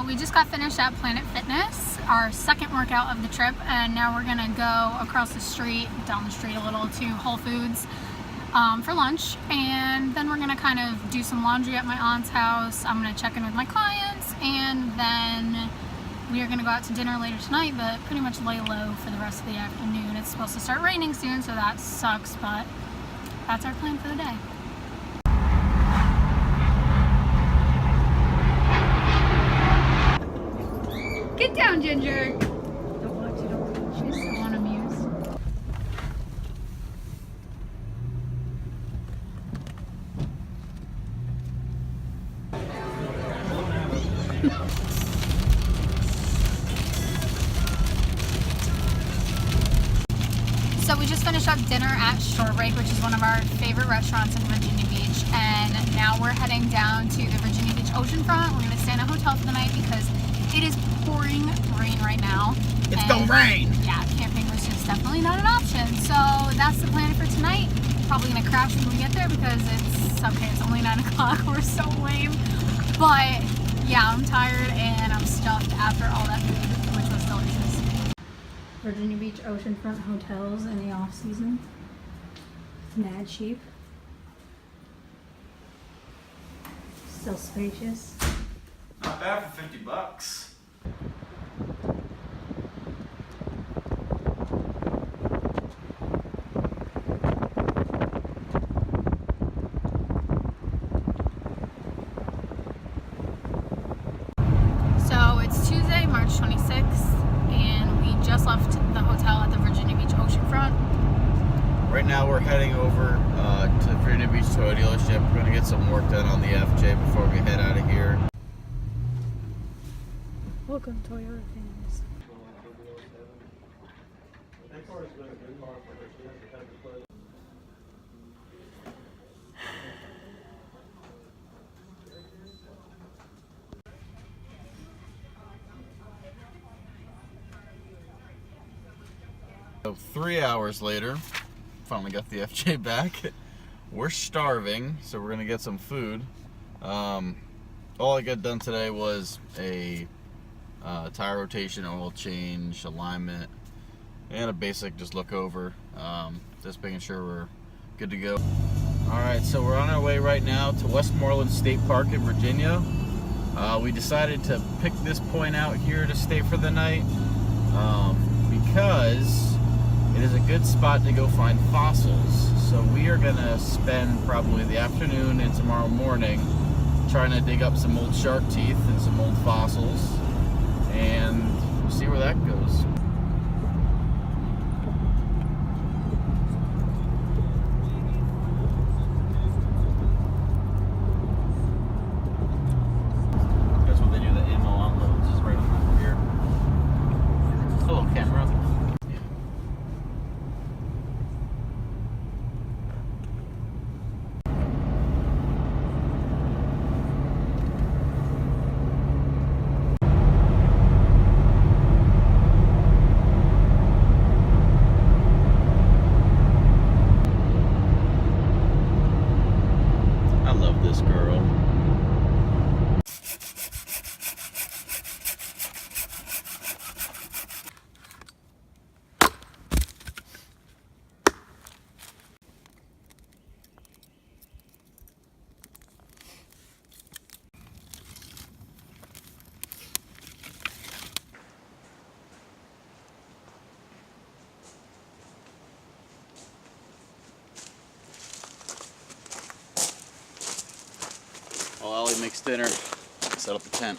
we just got finished at Planet Fitness, our second workout of the trip, and now we're gonna go across the street, down the street a little, to Whole Foods for lunch, and then we're gonna kind of do some laundry at my aunt's house. I'm gonna check in with my clients, and then we are gonna go out to dinner later tonight, but pretty much lay low for the rest of the afternoon. It's supposed to start raining soon, so that sucks, but that's our plan for the day. Get down, Ginger! Don't watch it all. She's so unamused. So we just finished up dinner at Shorebreak, which is one of our favorite restaurants in Virginia Beach, and now we're heading down to the Virginia Beach oceanfront. We're going to stay in a hotel for the night because it is pouring rain right now. It's gonna rain! Yeah, camping was just definitely not an option. So that's the plan for tonight. Probably gonna crash when we get there because it's okay, it's only 9 o'clock. We're so lame. But yeah, I'm tired and I'm stuffed after all that food, which was delicious. Virginia Beach oceanfront hotels in the off season. Mad cheap. Still spacious. Not bad for $50. So it's Tuesday, March 26th, and we just left the hotel at the Virginia Beach oceanfront. Right now we're heading over to the Virginia Beach Toy dealership. We're going to get some work done on the FJ before we head out of here. Welcome to Toyota fans. So 3 hours later, finally got the FJ back. We're starving, so we're gonna get some food. All I got done today was a tire rotation, oil change, alignment, and a basic just look over, just making sure we're good to go. Alright, so we're on our way right now to Westmoreland State Park in Virginia. We decided to pick this point out here to stay for the night because it is a good spot to go find fossils. So we are gonna spend probably the afternoon and tomorrow morning trying to dig up some old shark teeth and some old fossils, and we'll see where that goes. That's what they do, the ammo unloads is right over here. Hello, camera. I love this girl. While Allie makes dinner, set up the tent.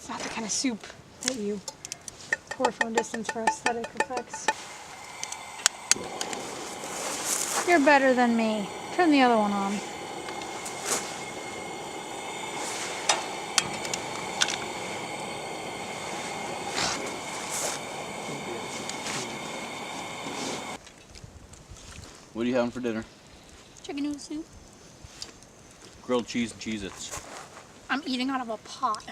Not the kind of soup that you pour from a distance for aesthetic effects. You're better than me. Turn the other one on. What are you having for dinner? Chicken noodle soup. Grilled cheese and Cheez-Its. I'm eating out of a pot.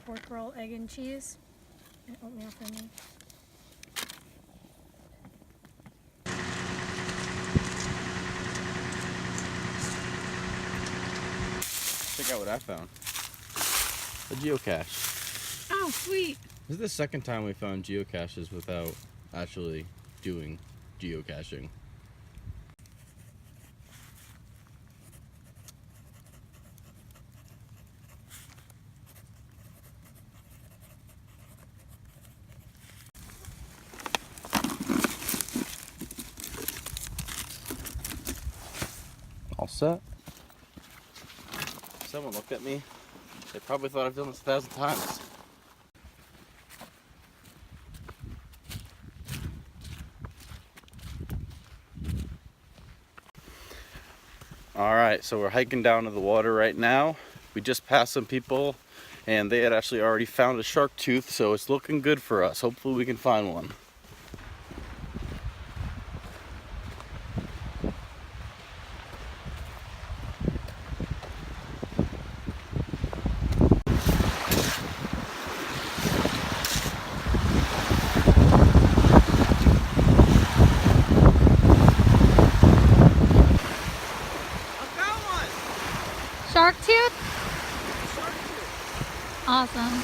Pork roll, egg and cheese, and oatmeal for me. Check out what I found. A geocache. Oh, sweet. This is the second time we found geocaches without actually doing geocaching. All set. Someone looked at me. They probably thought I've done this 1,000 times. All right, so we're hiking down to the water right now. We just passed some people and they had actually already found a shark tooth, so it's looking good for us. Hopefully we can find one. Shark tooth? Awesome.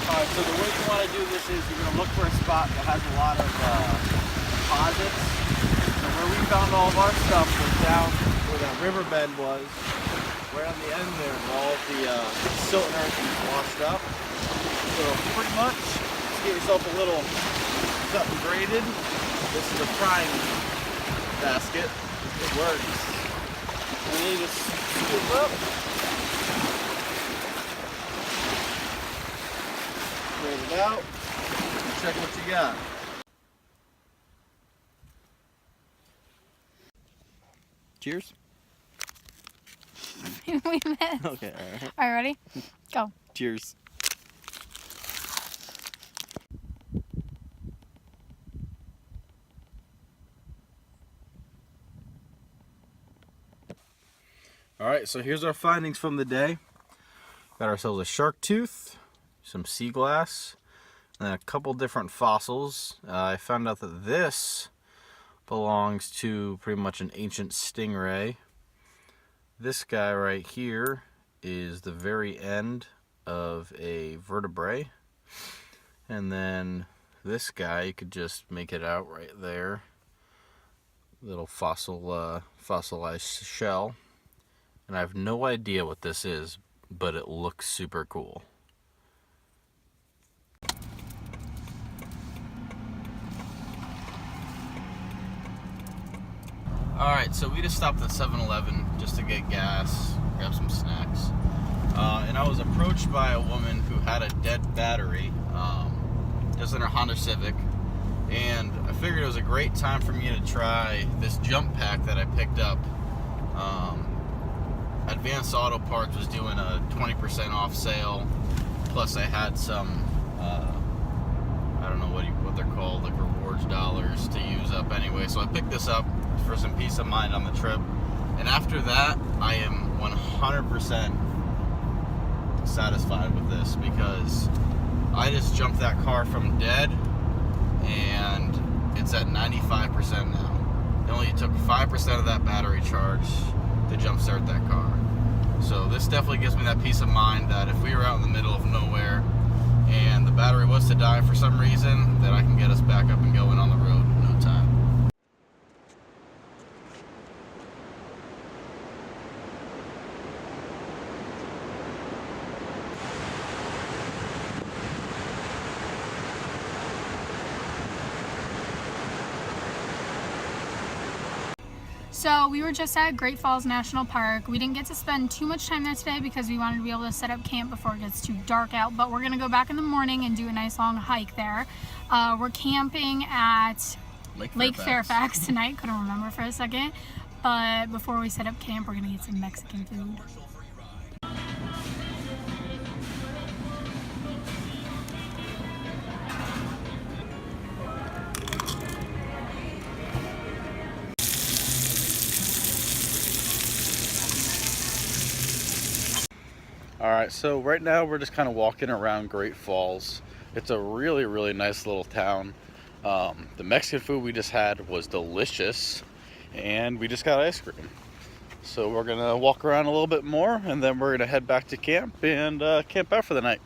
Alright, so the way you want to do this is you're going to look for a spot that has a lot of deposits. So where we found all of our stuff was down where that riverbed was, right on the end there, where all of the silt and everything is washed up. So pretty much, just get yourself a little cut and graded. This is a prime basket. It works. And then you just scoop up. Grade it out. And check what you got. Cheers. We missed. Okay, alright. Alright, ready? Go. Cheers. Alright, so here's our findings from the day. Got ourselves a shark tooth, some sea glass, and then a couple different fossils. I found out that this belongs to pretty much an ancient stingray. This guy right here is the very end of a vertebrae. And then this guy, you could just make it out right there. Little fossilized shell. And I have no idea what this is, but it looks super cool. Alright, so we just stopped at 7-Eleven just to get gas, grab some snacks. And I was approached by a woman who had a dead battery just in her Honda Civic. And I figured it was a great time for me to try this jump pack that I picked up. Advanced Auto Parts was doing a 20% off sale. Plus I had some, I don't know what they're called, like rewards dollars to use up anyway. So I picked this up for some peace of mind on the trip. And after that, I am 100% satisfied with this because I just jumped that car from dead and it's at 95% now. It only took 5% of that battery charge to jumpstart that car. So this definitely gives me that peace of mind that if we were out in the middle of nowhere and the battery was to die for some reason, that I can get us back up and going on the road in no time. So we were just at Great Falls National Park. We didn't get to spend too much time there today because we wanted to be able to set up camp before it gets too dark out, but we're gonna go back in the morning and do a nice long hike there. We're camping at Lake Fairfax tonight. Couldn't remember for a second. But before we set up camp, we're gonna get some Mexican food. Alright, so right now we're just kind of walking around Great Falls. It's a really, really nice little town. The Mexican food we just had was delicious, and we just got ice cream. So we're gonna walk around a little bit more, and then we're gonna head back to camp and camp out for the night.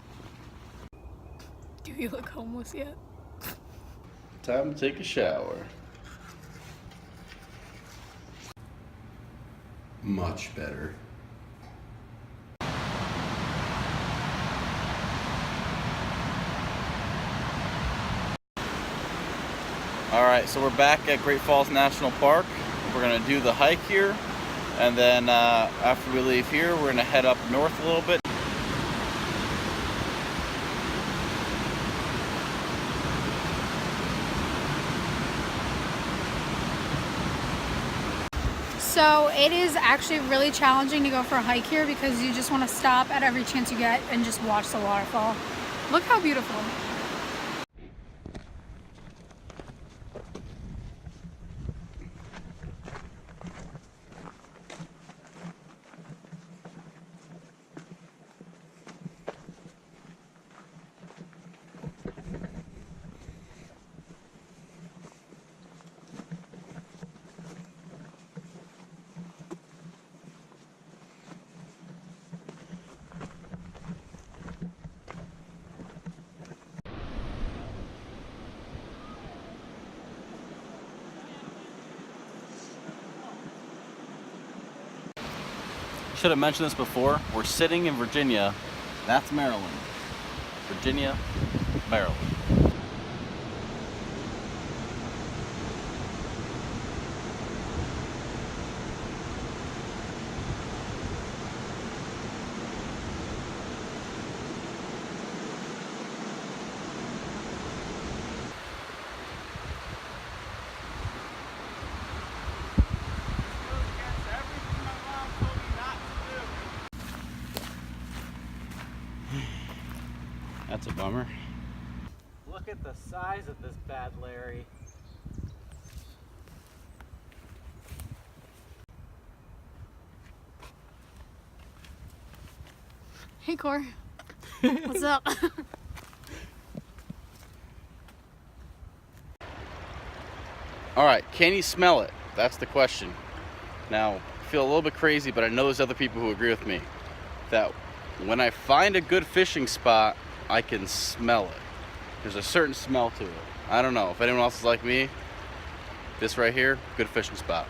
Do you look homeless yet? Time to take a shower. Much better. Alright, so we're back at Great Falls National Park. We're going to do the hike here, and then after we leave here, we're going to head up north a little bit. So it is actually really challenging to go for a hike here because you just want to stop at every chance you get and just watch the waterfall. Look how beautiful. Should have mentioned this before. We're sitting in Virginia. That's Maryland. Virginia, Maryland. That's a bummer. Look at the size of this bad Larry. Hey, Cor. What's up? All right, can you smell it? That's the question. Now, I feel a little bit crazy, but I know there's other people who agree with me that when I find a good fishing spot, I can smell it. There's a certain smell to it. I don't know if anyone else is like me. This right here, good fishing spot.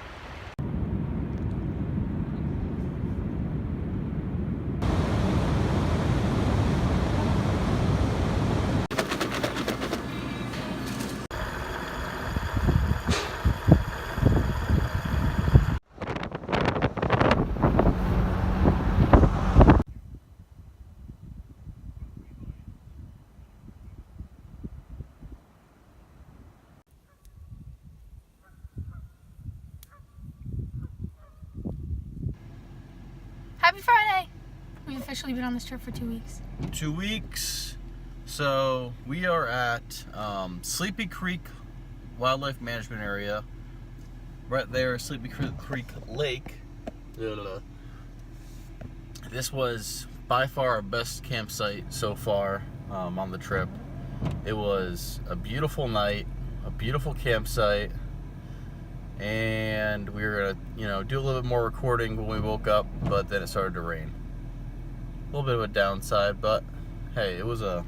Happy Friday! We've officially been on this trip for 2 weeks. 2 weeks. So we are at Sleepy Creek Wildlife Management Area. Right there, Sleepy Creek Lake. This was by far our best campsite so far on the trip. It was a beautiful night, a beautiful campsite, and we were gonna, do a little bit more recording when we woke up, but then it started to rain. A little bit of a downside, but hey, it was a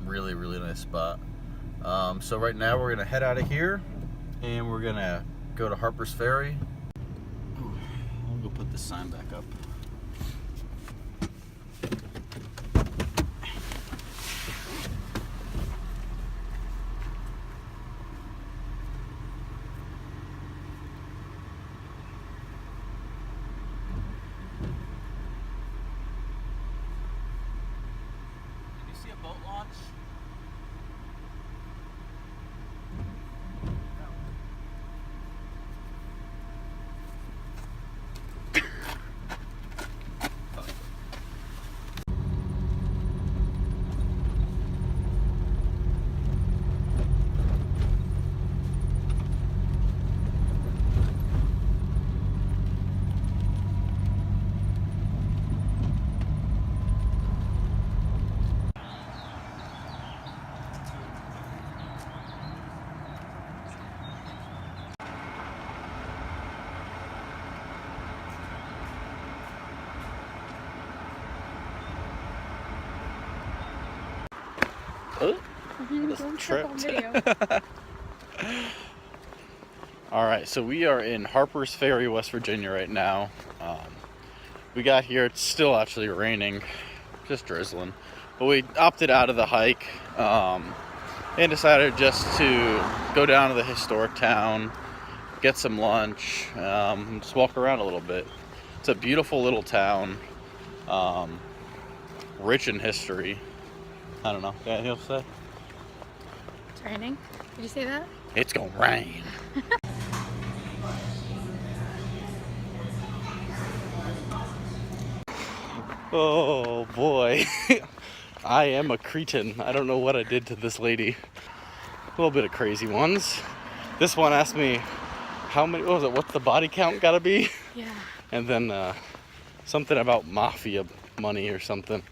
really, really nice spot. So right now we're gonna head out of here, and we're gonna go to Harper's Ferry. Ooh, I'll go put this sign back up. Oh, Don't trip on video. all right, so we are in Harper's Ferry, West Virginia right now. We got here, it's still actually raining, just drizzling, but we opted out of the hike and decided just to go down to the historic town, get some lunch, just walk around a little bit. It's a beautiful little town, rich in history. I don't know, got anything else to say? It's raining. Did you say that? It's gonna rain. Oh boy, I am a cretin. I don't know what I did to this lady. A little bit of crazy ones. This one asked me how many, what was it, what's the body count gotta be? Yeah. And then something about mafia money or something.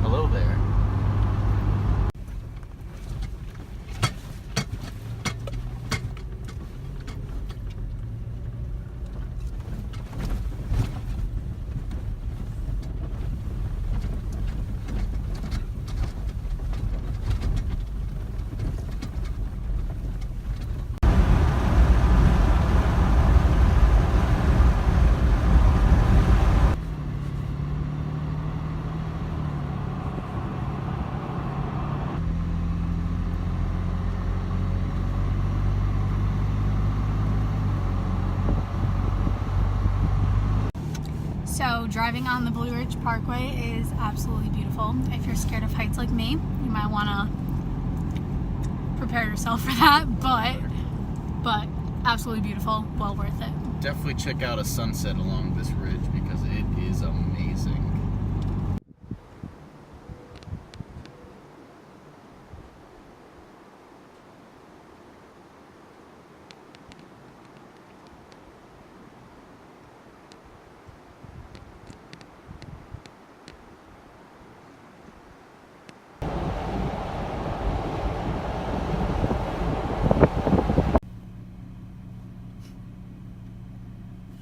Hello there. So driving on the Blue Ridge Parkway is absolutely beautiful. If you're scared of heights like me, you might want to prepare yourself for that, but absolutely beautiful, well worth it. Definitely check out a sunset along this ridge because it is amazing.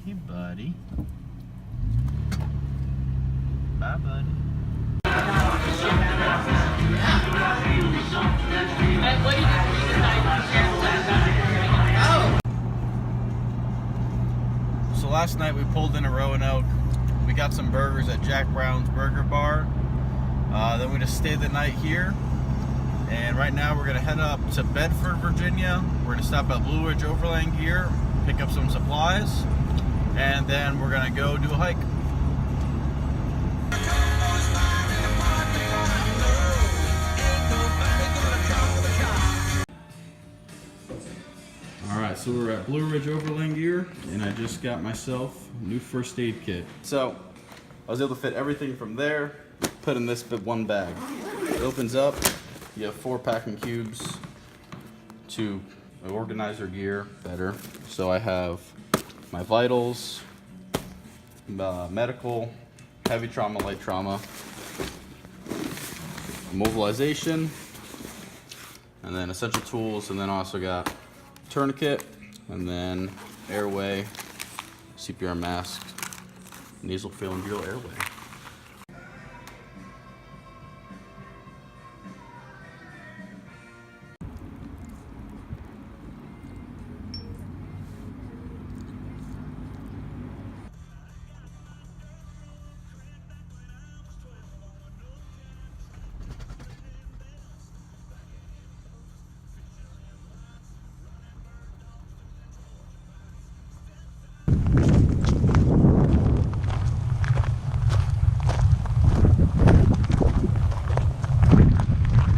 Hey, buddy. Bye, buddy. So last night we pulled in a Roanoke. We got some burgers at Jack Brown's Burger Bar. Then we just stayed the night here. And right now we're gonna head up to Bedford, Virginia. We're gonna stop at Blue Ridge Overland Gear, pick up some supplies, and then we're gonna go do a hike. Alright, so we're at Blue Ridge Overland Gear, and I just got myself a new first aid kit. So, I was able to fit everything from there, put in this one bag. It opens up, you have 4 packing cubes to organize your gear better. So I have my vitals, medical, heavy trauma, light trauma, mobilization, and then essential tools, and then I also got tourniquet, and then airway, CPR mask, nasal pharyngeal airway.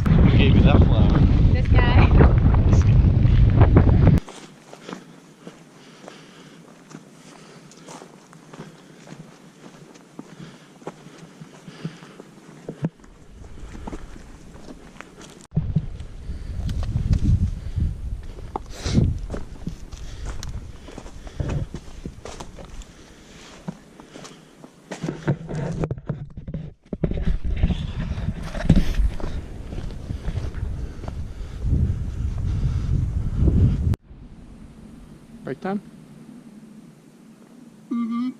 Who gave you that flower? This guy. Right time? Mm-hmm.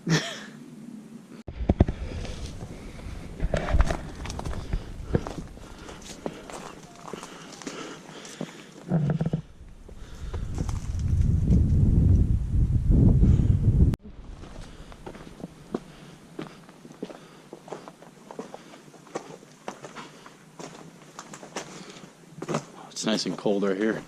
It's nice and cold right here.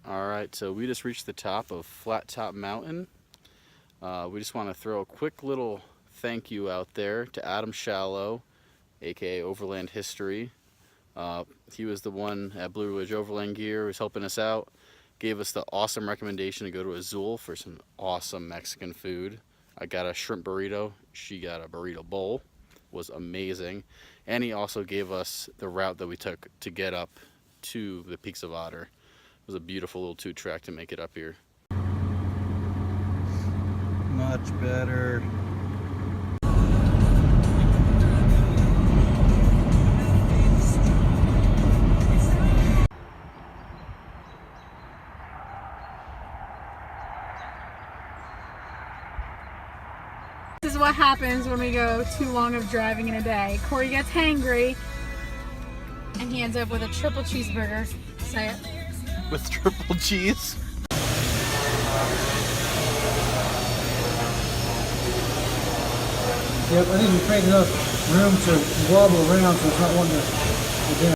Alright, so we just reached the top of Flat Top Mountain. We just want to throw a quick little thank you out there to Adam Shallow, aka Overland History. He was the one at Blue Ridge Overland Gear who was helping us out. Gave us the awesome recommendation to go to Azul for some awesome Mexican food. I got a shrimp burrito. She got a burrito bowl. Was amazing. And he also gave us the route that we took to get up to the Peaks of Otter. It was a beautiful little 2-track to make it up here. Much better. This is what happens when we go too long of driving in a day. Corey gets hangry, and he ends up with a triple cheeseburger. Say it. With triple cheese. Yep, I think we create enough room to wobble around so it's not wanting to down.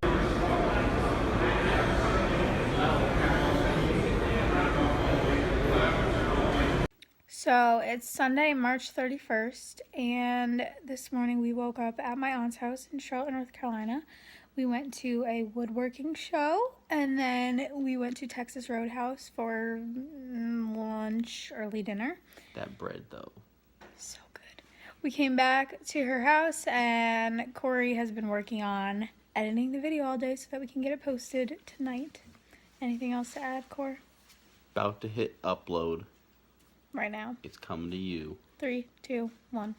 So it's Sunday, March 31st, and this morning we woke up at my aunt's house in Charlotte, North Carolina. We went to a woodworking show, and then we went to Texas Roadhouse for lunch, early dinner. That bread though. So good. We came back to her house, and Corey has been working on editing the video all day so that we can get it posted tonight. Anything else to add, Cor? About to hit upload. Right now. It's coming to you. 3, 2, 1.